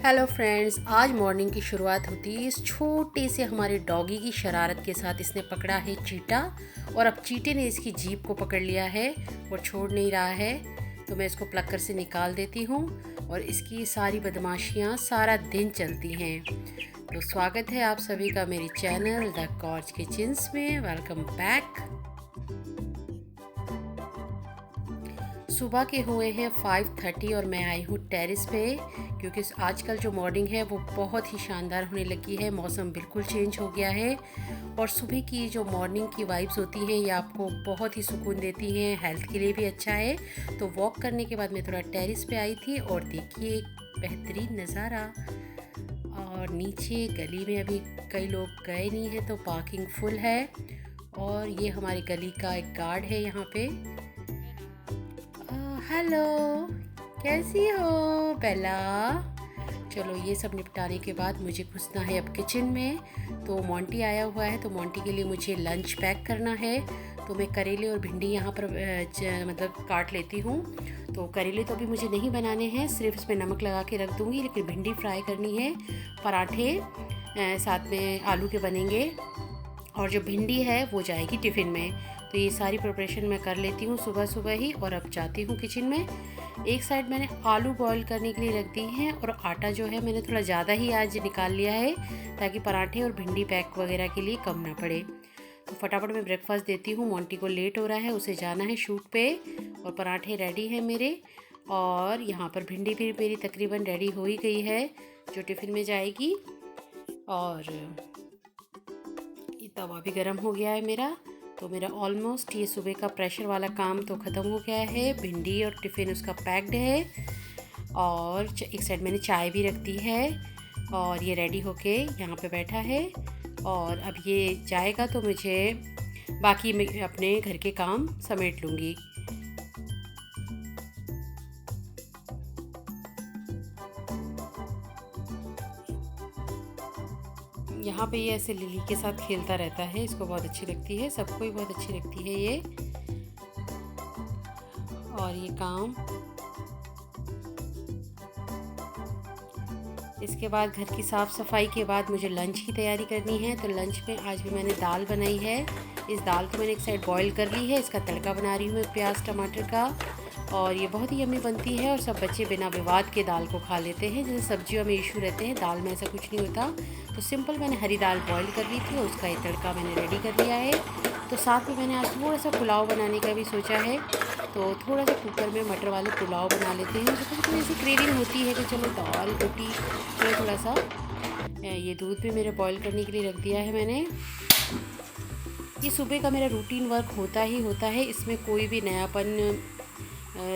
Hello friends, आज morning की शुरुआत होती है इस छोटे से हमारे डॉगी की शरारत के साथ। इसने पकड़ा है चीटा और अब चीटे ने इसकी जीभ को पकड़ लिया है और छोड़ नहीं रहा है। तो मैं इसको प्लकर से निकाल देती हूँ और इसकी सारी बदमाशियाँ सारा दिन चलती हैं। तो स्वागत है आप सभी का मेरे चैनल द कॉर्ज किचन्स में। Welcome back. सुबह के हुए हैं 5:30 और मैं आई हूँ टेरेस पे, क्योंकि आजकल जो मॉर्निंग है वो बहुत ही शानदार होने लगी है। मौसम बिल्कुल चेंज हो गया है और सुबह की जो मॉर्निंग की वाइब्स होती हैं ये आपको बहुत ही सुकून देती हैं, हेल्थ के लिए भी अच्छा है। तो वॉक करने के बाद मैं थोड़ा टेरेस पे आई थी और देखिए बेहतरीन नज़ारा। और नीचे गली में अभी कई लोग गए नहीं हैं तो पार्किंग फुल है। और ये हमारी गली का एक गार्ड है यहाँ पे। हेलो, कैसी हो बेला? चलो ये सब निपटाने के बाद मुझे घुसना है अब किचन में। तो मोंटी आया हुआ है तो मोंटी के लिए मुझे लंच पैक करना है। तो मैं करेले और भिंडी यहाँ पर मतलब काट लेती हूँ। तो करेले तो अभी मुझे नहीं बनाने हैं, सिर्फ इसमें नमक लगा के रख दूँगी, लेकिन भिंडी फ्राई करनी है। पराठे साथ में आलू के बनेंगे और जो भिंडी है वो जाएगी टिफ़िन में। तो ये सारी प्रिपरेशन मैं कर लेती हूँ सुबह सुबह ही और अब जाती हूँ किचन में। एक साइड मैंने आलू बॉईल करने के लिए रख दी हैं और आटा जो है मैंने थोड़ा ज़्यादा ही आज निकाल लिया है ताकि पराठे और भिंडी पैक वगैरह के लिए कम ना पड़े। तो फटाफट मैं ब्रेकफास्ट देती हूँ। मोंटी को लेट हो रहा है, उसे जाना है शूट पे। और पराठे रेडी हैं मेरे और यहाँ पर भिंडी भी मेरी तकरीबन रेडी हो ही गई है जो टिफ़िन में जाएगी। और तवा भी गर्म हो गया है मेरा। तो मेरा ऑलमोस्ट ये सुबह का प्रेशर वाला काम तो ख़त्म हो गया है। भिंडी और टिफ़िन उसका पैक्ड है और एक साइड मैंने चाय भी रख दी है और ये रेडी होके यहाँ पे बैठा है। और अब ये जाएगा तो मुझे बाकी मैं अपने घर के काम समेट लूँगी। यहाँ पे ये ऐसे लिली के साथ खेलता रहता है, इसको बहुत अच्छी लगती है, सबको ही बहुत अच्छी लगती है ये। और ये काम इसके बाद घर की साफ़ सफाई के बाद मुझे लंच की तैयारी करनी है। तो लंच में आज भी मैंने दाल बनाई है। इस दाल को मैंने एक साइड बॉईल कर ली है, इसका तड़का बना रही हूँ मैं प्याज टमाटर का। और ये बहुत ही यम्मी बनती है और सब बच्चे बिना विवाद के दाल को खा लेते हैं। जैसे सब्जियों में इशू रहते हैं, दाल में ऐसा कुछ नहीं होता। तो सिंपल मैंने हरी दाल बॉईल कर ली थी और उसका ये तड़का मैंने रेडी कर लिया है। तो साथ में मैंने आज थोड़ा सा पुलाव बनाने का भी सोचा है। तो थोड़ा सा कुकर में मटर वाले पुलाव बना लेते हैं। तो कभी ऐसी क्रेविंग होती है कि चलो दाल रोटी थोड़ा सा। ये दूध भी मेरे बॉईल करने के लिए रख दिया है मैंने। ये सुबह का मेरा रूटीन वर्क होता ही होता है, इसमें कोई भी नयापन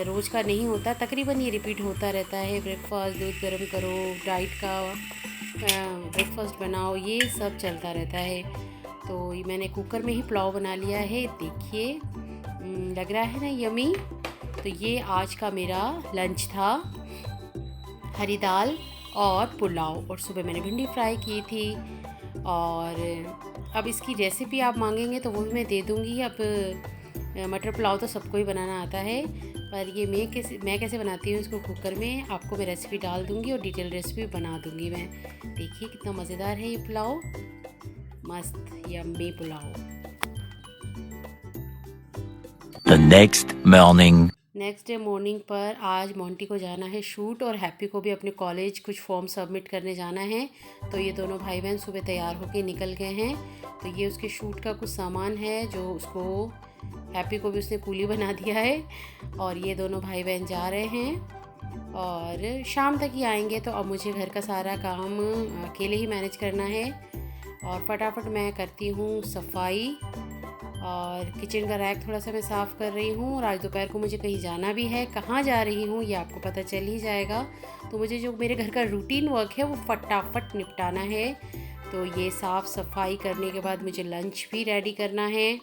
रोज़ का नहीं होता। तकरीबन ये रिपीट होता रहता है। ब्रेकफास्ट, दूध गर्म करो, डाइट का ब्रेकफास्ट बनाओ, ये सब चलता रहता है। तो ये मैंने कुकर में ही पुलाव बना लिया है, देखिए लग रहा है ना यमी। तो ये आज का मेरा लंच था, हरी दाल और पुलाव। और सुबह मैंने भिंडी फ्राई की थी। और अब इसकी रेसिपी आप मांगेंगे तो वो भी मैं दे दूँगी। अब मटर पुलाव तो सबको ही बनाना आता है, पर ये मैं कैसे बनाती हूँ इसको कुकर में आपको मैं रेसिपी डाल दूँगी और डिटेल रेसिपी बना दूँगी मैं। देखिए कितना मज़ेदार है ये पुलाव, मस्त yummy pulao. Next day morning पर आज मोंटी को जाना है शूट और हैप्पी को भी अपने कॉलेज कुछ फॉर्म सबमिट करने जाना है। तो ये दोनों भाई बहन सुबह तैयार होकर निकल गए हैं। तो ये उसके शूट का कुछ सामान है जो उसको हैप्पी को भी उसने कूली बना दिया है। और ये दोनों भाई बहन जा रहे हैं और शाम तक ही आएंगे। तो अब मुझे घर का सारा काम अकेले ही मैनेज करना है और फटाफट मैं करती हूँ सफाई। और किचन का रैक थोड़ा सा मैं साफ़ कर रही हूँ। और आज दोपहर को मुझे कहीं जाना भी है, कहाँ जा रही हूँ ये आपको पता चल ही जाएगा। तो मुझे जो मेरे घर का रूटीन वर्क है वो फटाफट निपटाना है। तो ये साफ़ सफाई करने के बाद मुझे लंच भी रेडी करना है।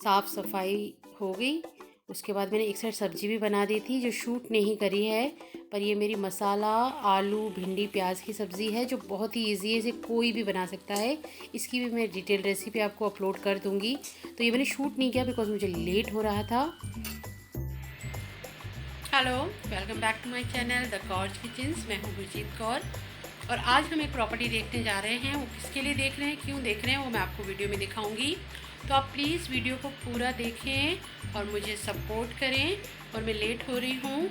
साफ़ सफाई हो गई, उसके बाद मैंने एक साइड सब्ज़ी भी बना दी थी जो शूट नहीं करी है। पर ये मेरी मसाला आलू भिंडी प्याज की सब्ज़ी है जो बहुत ही इजी है, इसे कोई भी बना सकता है। इसकी भी मैं डिटेल रेसिपी आपको अपलोड कर दूँगी। तो ये मैंने शूट नहीं किया बिकॉज़ मुझे लेट हो रहा था। Hello, welcome back to my channel the Kaur's kitchens. मैं हूँ गुरजीत कौर और आज हम एक प्रॉपर्टी देखने जा रहे हैं। वो किसके लिए देख रहे हैं, क्यों देख रहे हैं, वो मैं आपको वीडियो में दिखाऊंगी। तो आप प्लीज़ वीडियो को पूरा देखें और मुझे सपोर्ट करें। और मैं लेट हो रही हूँ,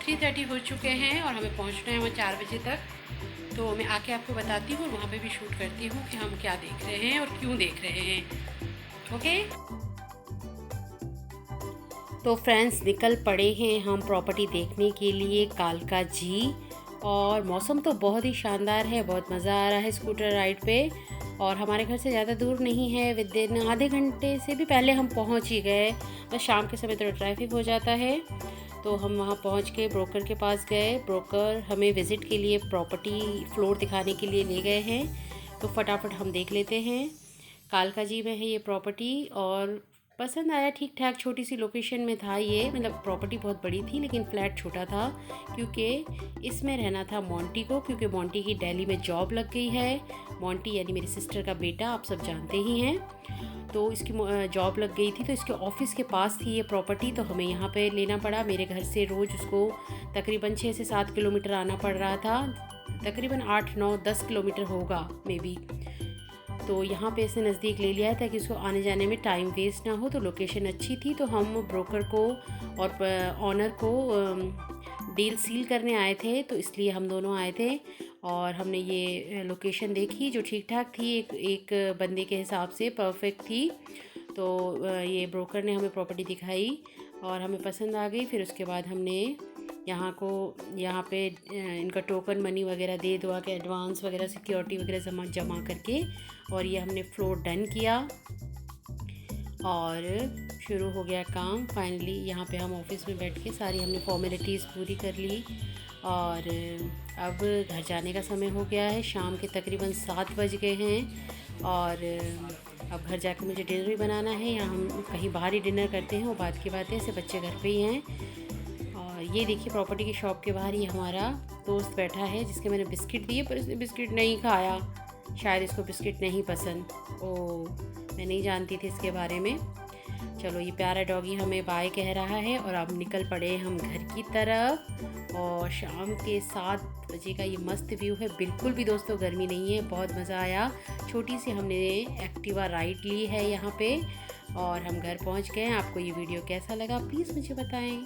3:30 हो चुके हैं और हमें पहुँचना है वहाँ 4 बजे तक। तो मैं आके आपको बताती हूँ और वहाँ पर भी शूट करती हूँ कि हम क्या देख रहे हैं और क्यों देख रहे हैं। ओके, तो फ्रेंड्स निकल पड़े हैं हम प्रॉपर्टी देखने के लिए कालका जी। और मौसम तो बहुत ही शानदार है, बहुत मज़ा आ रहा है स्कूटर राइड पे। और हमारे घर से ज़्यादा दूर नहीं है, विद इन आधे घंटे से भी पहले हम पहुंच ही गए। बस शाम के समय थोड़ा ट्रैफिक हो जाता है। तो हम वहां पहुंच के ब्रोकर के पास गए। ब्रोकर हमें विज़िट के लिए प्रॉपर्टी फ्लोर दिखाने के लिए ले गए हैं। तो फटाफट हम देख लेते हैं। कालका जी में है ये प्रॉपर्टी और पसंद आया। ठीक ठाक छोटी सी लोकेशन में था ये, मतलब प्रॉपर्टी बहुत बड़ी थी लेकिन फ्लैट छोटा था, क्योंकि इसमें रहना था मोंटी को, क्योंकि मोंटी की दिल्ली में जॉब लग गई है। मोंटी यानी मेरी सिस्टर का बेटा, आप सब जानते ही हैं। तो इसकी जॉब लग गई थी, तो इसके ऑफिस के पास थी ये प्रॉपर्टी। तो हमें यहाँ पे लेना पड़ा। मेरे घर से रोज़ उसको तकरीबन 6 से 7 किलोमीटर आना पड़ रहा था। तकरीबन 8, 9, 10 किलोमीटर होगा मे बी। तो यहाँ पे इसने नज़दीक ले लिया है ताकि उसको आने जाने में टाइम वेस्ट ना हो। तो लोकेशन अच्छी थी, तो हम ब्रोकर को और ऑनर को डील सील करने आए थे, तो इसलिए हम दोनों आए थे। और हमने ये लोकेशन देखी जो ठीक ठाक थी, एक बंदे के हिसाब से परफेक्ट थी। तो ये ब्रोकर ने हमें प्रॉपर्टी दिखाई और हमें पसंद आ गई। फिर उसके बाद हमने यहाँ पे इनका टोकन मनी वगैरह दे दुआ के, एडवांस वगैरह, सिक्योरिटी वगैरह जमा करके, और ये हमने फ्लोर डन किया और शुरू हो गया काम। फाइनली यहाँ पे हम ऑफिस में बैठ के सारी हमने फॉर्मेलिटीज़ पूरी कर ली और अब घर जाने का समय हो गया है। शाम के तकरीबन 7 बज गए हैं और अब घर जाकर मुझे डिनर भी बनाना है। यहाँ हम कहीं बाहर ही डिनर करते हैं, वो बात की बात है, ऐसे बच्चे घर पे ही हैं। और ये देखिए प्रॉपर्टी की शॉप के बाहर ही हमारा दोस्त बैठा है जिसके मैंने बिस्किट दिए, पर उसने बिस्किट नहीं खाया। शायद इसको बिस्किट नहीं पसंद। मैं नहीं जानती थी इसके बारे में। चलो, ये प्यारा डॉगी हमें बाय कह रहा है और अब निकल पड़े हम घर की तरफ। और शाम के 7 बजे का ये मस्त व्यू है। बिल्कुल भी दोस्तों गर्मी नहीं है, बहुत मज़ा आया। छोटी सी हमने एक्टिवा राइड ली है यहाँ पे और हम घर पहुँच गए हैं। आपको ये वीडियो कैसा लगा प्लीज़ मुझे बताएं।